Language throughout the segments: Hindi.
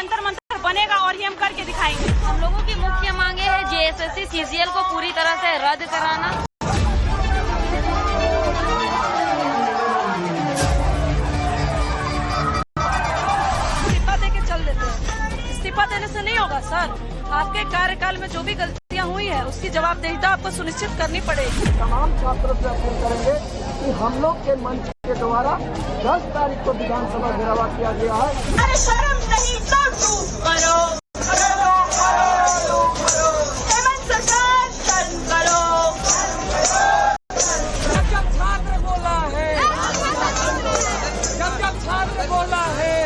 जंतर मंतर बनेगा और ये हम करके दिखाएंगे। हम लोगों की मुख्य मांगे है जेएसएससी सीजीएल को पूरी तरह से रद्द कराना। इस्तीफा देके चल देते हैं। इस्तीफा देने से नहीं होगा सर, आपके कार्यकाल में जो भी गलतियां हुई है उसकी जवाबदेहिता आपको सुनिश्चित करनी पड़ेगी। तमाम छात्रों से अपील करेंगे कि हम लोग के मंच के द्वारा 10 तारीख को विधानसभा घेराव किया गया है। अरे शर्म नहीं तो तू करो, हेमंत सरकार शर्म करो। जब छात्र बोला है, जब छात्र बोला है।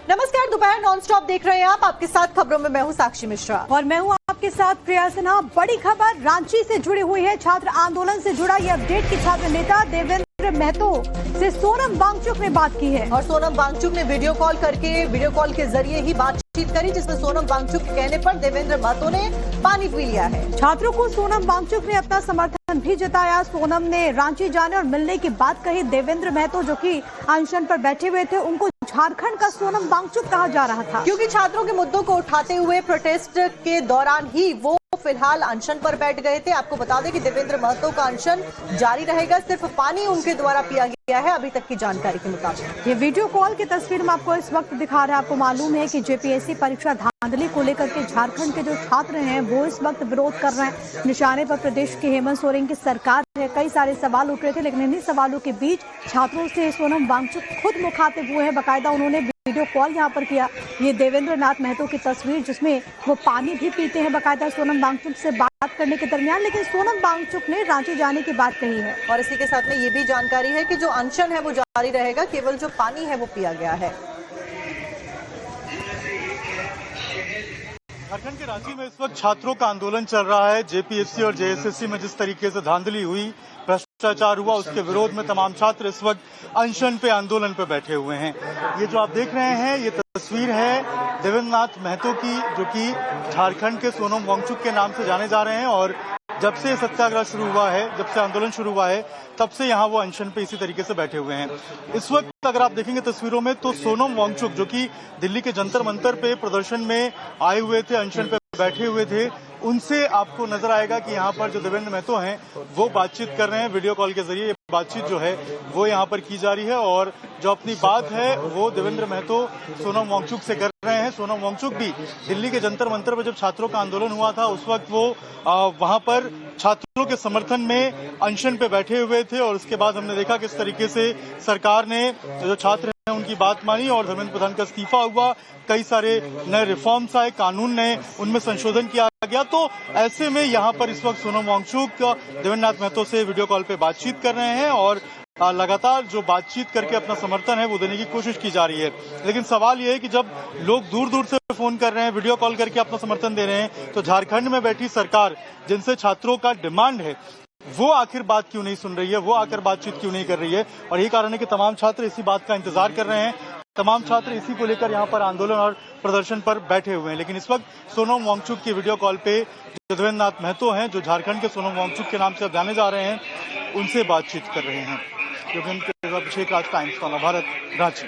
नमस्कार, दोपहर नॉनस्टॉप देख रहे हैं आप। आपके साथ खबरों में मैं हूं साक्षी मिश्रा और मैं हूं आपके साथ प्रिया सिन्हा। बड़ी खबर रांची से जुड़ी हुई है। छात्र आंदोलन से जुड़ा ये अपडेट की छात्र नेता देवेंद्र महतो से सोनम वांगचुक ने बात की है और सोनम वांगचुक ने वीडियो कॉल के जरिए ही बातचीत करी, जिसमें सोनम वांगचुक के कहने पर देवेंद्र महतो ने पानी पी लिया है। छात्रों को सोनम वांगचुक ने अपना समर्थन भी जताया। सोनम ने रांची जाने और मिलने की बात कही। देवेंद्र महतो जो कि अनशन पर बैठे हुए थे, उनको झारखंड का सोनम वांगचुक कहा जा रहा था, क्योंकि छात्रों के मुद्दों को उठाते हुए प्रोटेस्ट के दौरान ही वो फिलहाल अनशन पर बैठ गए थे। आपको बता दें कि देवेंद्र महतो का अनशन जारी रहेगा, सिर्फ पानी उनके द्वारा पिया गया है अभी तक की जानकारी के मुताबिक। ये वीडियो कॉल की तस्वीर में आपको इस वक्त दिखा रहे हैं। आपको मालूम है कि जेपीएससी परीक्षा धांधली को लेकर के झारखंड के जो छात्र हैं वो इस वक्त विरोध कर रहे हैं। निशाने पर प्रदेश के हेमंत सोरेन की सरकार है। कई सारे सवाल उठ रहे थे, लेकिन इन्हीं सवालों के बीच छात्रों से सोनम वांगचुक खुद मुखातिब हुए हैं। बाकायदा उन्होंने वीडियो कॉल यहाँ पर किया। ये देवेंद्र नाथ महतो की तस्वीर, जिसमें वो पानी भी पीते हैं बाकायदा सोनम वांगचुक से बात करने के दरमियान, लेकिन सोनम वांगचुक ने रांची जाने की बात कही है। और इसी के साथ में ये भी जानकारी है कि जो अनशन है वो जारी रहेगा, केवल जो पानी है वो पिया गया है। झारखंड के रांची में इस वक्त छात्रों का आंदोलन चल रहा है। जेपीएससी और जेएसएससी में जिस तरीके से धांधली हुई, भ्रष्टाचार हुआ, उसके विरोध में तमाम छात्र इस वक्त अनशन पे, आंदोलन पे बैठे हुए हैं। ये जो आप देख रहे हैं ये तस्वीर है देवेंद्र नाथ महतो की, जो कि झारखंड के सोनम वांगचुक के नाम से जाने जा रहे हैं। और जब से सत्याग्रह शुरू हुआ है, जब से आंदोलन शुरू हुआ है, तब से यहाँ वो अनशन पे इसी तरीके से बैठे हुए हैं। इस वक्त अगर आप देखेंगे तस्वीरों में तो सोनम वांगचुक, जो कि दिल्ली के जंतर मंतर पे प्रदर्शन में आए हुए थे, अनशन पे बैठे हुए थे, उनसे आपको नजर आएगा कि यहाँ पर जो देवेंद्र महतो हैं वो बातचीत कर रहे हैं। वीडियो कॉल के जरिए बातचीत जो है वो यहाँ पर की जा रही है और जो अपनी बात है वो देवेंद्र महतो सोनम वांगचुक से कर रहे हैं। सोनम वांगचुक भी दिल्ली के जंतर मंतर पर जब छात्रों का आंदोलन हुआ था, उस वक्त वो वहां पर छात्रों के समर्थन में अनशन पे बैठे हुए थे। और उसके बाद हमने देखा किस तरीके से सरकार ने जो छात्र हैं उनकी बात मानी और धर्मेंद्र प्रधान का इस्तीफा हुआ। कई सारे नए रिफॉर्म्स आए, कानून नए, उनमें संशोधन किया गया। तो ऐसे में यहाँ पर इस वक्त सोनम वांगचुक देवेंद्र नाथ महतो से वीडियो कॉल पे बातचीत कर रहे हैं और लगातार जो बातचीत करके अपना समर्थन है वो देने की कोशिश की जा रही है। लेकिन सवाल ये है कि जब लोग दूर दूर से फोन कर रहे हैं, वीडियो कॉल करके अपना समर्थन दे रहे हैं, तो झारखंड में बैठी सरकार जिनसे छात्रों का डिमांड है वो आखिर बात क्यों नहीं सुन रही है, वो आकर बातचीत क्यों नहीं कर रही है। और यही कारण है कि तमाम छात्र इसी बात का इंतजार कर रहे हैं। तमाम छात्र इसी को लेकर यहाँ पर आंदोलन और प्रदर्शन पर बैठे हुए हैं। लेकिन इस वक्त सोनम वांगचुक की वीडियो कॉल पे जो देवेंद्र नाथ महतो हैं, जो झारखंड के सोनम वांगचुक के नाम से अब जाने जा रहे हैं, उनसे बातचीत कर रहे हैं। अभिषेक राज, टाइम्स ऑफ भारत, रांची।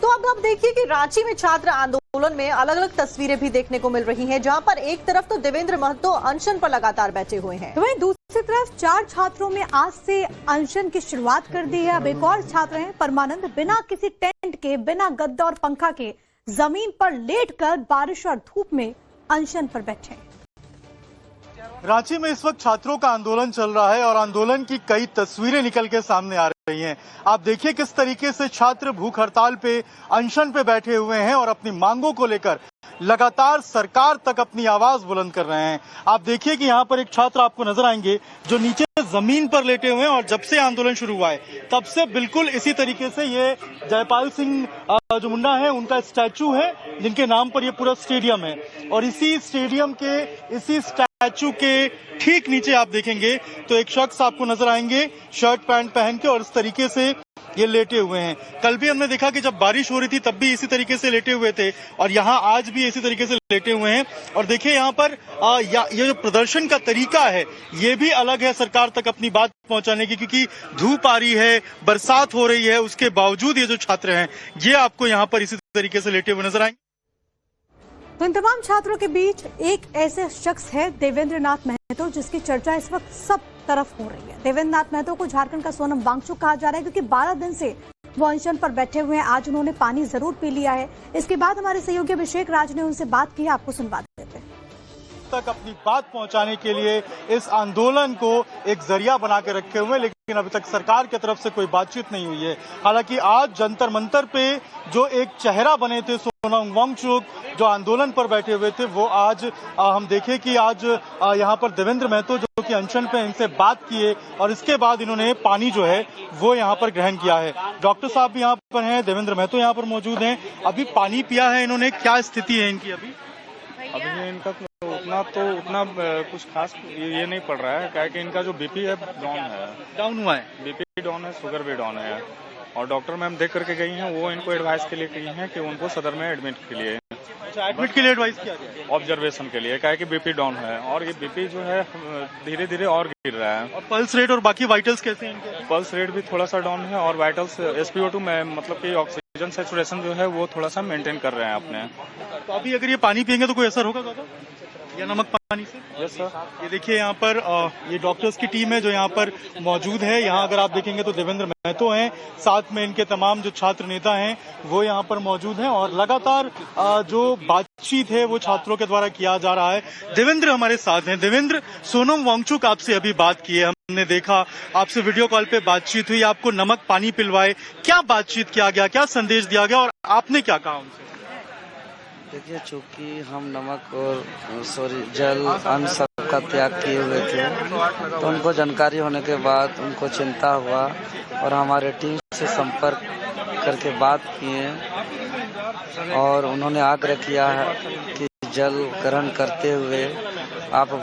तो अब आप देखिए कि रांची में छात्र आंदोलन में अलग अलग तस्वीरें भी देखने को मिल रही हैं, जहां पर एक तरफ तो देवेंद्र महतो अनशन पर लगातार बैठे हुए हैं, तो वहीं दूसरी तरफ 4 छात्रों में आज से अनशन की शुरुआत कर दी है। अब एक और छात्र हैं परमानंद, बिना किसी टेंट के, बिना गद्दा और पंखा के जमीन पर लेटकर बारिश और धूप में अनशन पर बैठे हैं। रांची में इस वक्त छात्रों का आंदोलन चल रहा है और आंदोलन की कई तस्वीरें निकल के सामने आ रही हैं। आप देखिए किस तरीके से छात्र भूख हड़ताल पे, अनशन पे बैठे हुए हैं और अपनी मांगों को लेकर लगातार सरकार तक अपनी आवाज बुलंद कर रहे हैं। आप देखिए कि यहाँ पर एक छात्र आपको नजर आएंगे जो नीचे जमीन पर लेटे हुए हैं और जब से आंदोलन शुरू हुआ है तब से बिल्कुल इसी तरीके से ये जयपाल सिंह जो मुन्ना है उनका स्टैचू है, जिनके नाम पर ये पूरा स्टेडियम है। और इसी स्टेडियम के, इसी स्टैचू के ठीक नीचे आप देखेंगे तो एक शख्स आपको नजर आएंगे शर्ट पैंट पहन के और इस तरीके से ये लेटे हुए हैं। कल भी हमने देखा कि जब बारिश हो रही थी तब भी इसी तरीके से लेटे हुए थे और यहाँ आज भी इसी तरीके से लेटे हुए हैं। और देखिए यहाँ पर ये जो प्रदर्शन का तरीका है ये भी अलग है सरकार तक अपनी बात पहुंचाने की, क्योंकि धूप आ रही है, बरसात हो रही है, उसके बावजूद ये जो छात्र हैं ये आपको यहाँ पर इसी तरीके से लेटे हुए नजर आएंगे। तो इन तमाम छात्रों के बीच एक ऐसे शख्स है देवेंद्र नाथ महतो, जिसकी चर्चा इस वक्त सब तरफ हो रही है। देवेंद्र नाथ महतो को झारखंड का सोनम वांगचुक कहा जा रहा है, क्योंकि 12 दिन से वो अनशन पर बैठे हुए हैं। आज उन्होंने पानी जरूर पी लिया है। इसके बाद हमारे सहयोगी अभिषेक राज ने उनसे बात की, आपको सुनवा देते हैं। तक अपनी बात पहुंचाने के लिए इस आंदोलन को एक जरिया बना के रखे हुए, लेकिन अभी तक सरकार की तरफ से कोई बातचीत नहीं हुई है। हालांकि आज जंतर मंतर पे जो एक चेहरा बने थे सोनम वांगचुक, जो आंदोलन पर बैठे हुए थे, वो आज हम देखें कि आज यहाँ पर देवेंद्र महतो जो कि अनशन पे इनसे बात किए और इसके बाद इन्होंने पानी जो है वो यहाँ पर ग्रहण किया है। डॉक्टर साहब भी यहाँ पर हैं, देवेंद्र महतो यहाँ पर मौजूद हैं। अभी पानी पिया है इन्होंने, क्या स्थिति है इनकी अभी? अभी इनका उतना कुछ खास ये नहीं पड़ रहा है, क्या कि इनका जो बीपी है डाउन हुआ है, बीपी डाउन है, शुगर भी डाउन है। और डॉक्टर मैम देख करके गई हैं, वो इनको एडवाइस के लिए कही हैं कि उनको सदर में एडमिट के लिए एडवाइस किया गया ऑब्जर्वेशन के लिए, क्या कि बीपी डाउन है और ये बीपी जो है धीरे धीरे और गिर रहा है। और पल्स रेट और बाकी वाइटल्स कैसे हैं इनके? पल्स रेट भी थोड़ा सा डाउन है और वाइटल्स SpO2 में मतलब कि ऑक्सीजन सैचुरेशन जो है वो थोड़ा सा मेंटेन कर रहे हैं अपने। तो अभी अगर ये पानी पियेंगे तो कोई असर होगा दादा या नमक पानी से? Yes sir. ये देखिए यहाँ पर ये डॉक्टर्स की टीम है जो यहाँ पर मौजूद है। यहाँ अगर आप देखेंगे तो देवेंद्र महतो हैं, साथ में इनके तमाम जो छात्र नेता हैं वो यहाँ पर मौजूद हैं और लगातार जो बातचीत है वो छात्रों के द्वारा किया जा रहा है। देवेंद्र हमारे साथ हैं। देवेंद्र, सोनम वांगचुक आपसे अभी बात की है, हमने देखा आपसे वीडियो कॉल पे बातचीत हुई, आपको नमक पानी पिलवाए, क्या बातचीत किया गया, क्या संदेश दिया गया और आपने क्या कहा उनसे? देखिए, चूंकि हम नमक और जल अन्न सब का त्याग किए हुए थे, तो उनको जानकारी होने के बाद उनको चिंता हुआ और हमारे टीम से संपर्क करके बात किए और उन्होंने आग्रह किया है कि जल ग्रहण करते हुए आप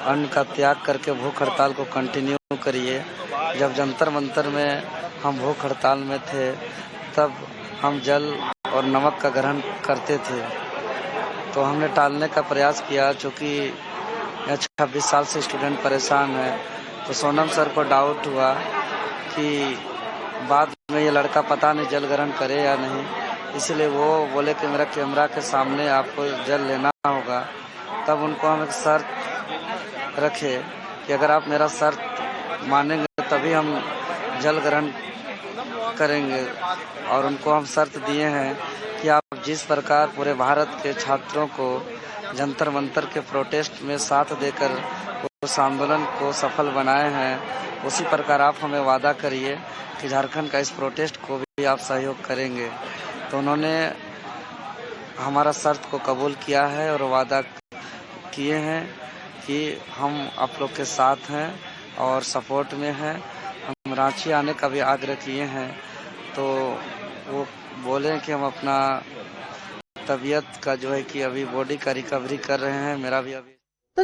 अन्न का त्याग करके भूख हड़ताल को कंटिन्यू करिए। जब जंतर मंतर में हम भूख हड़ताल में थे तब हम जल और नमक का ग्रहण करते थे, तो हमने टालने का प्रयास किया। चूँकि 26 साल से स्टूडेंट परेशान है, तो सोनम सर को डाउट हुआ कि बाद में ये लड़का पता नहीं जल ग्रहण करे या नहीं, इसलिए वो बोले कि मेरा कैमरा के सामने आपको जल लेना होगा। तब उनको हम एक शर्त रखे कि अगर आप मेरा शर्त मानेंगे तभी हम जल ग्रहण करेंगे, और उनको हम शर्त दिए हैं कि आप जिस प्रकार पूरे भारत के छात्रों को जंतर मंतर के प्रोटेस्ट में साथ देकर उस आंदोलन को सफल बनाए हैं, उसी प्रकार आप हमें वादा करिए कि झारखंड का इस प्रोटेस्ट को भी आप सहयोग करेंगे। तो उन्होंने हमारा शर्त को कबूल किया है और वादा किए हैं कि हम आप लोग के साथ हैं और सपोर्ट में हैं। हम रांची आने का भी आग्रह किए हैं, तो वो बोले कि हम अपना तबीयत का जो है कि अभी बॉडी का रिकवरी कर रहे हैं। मेरा भी अभी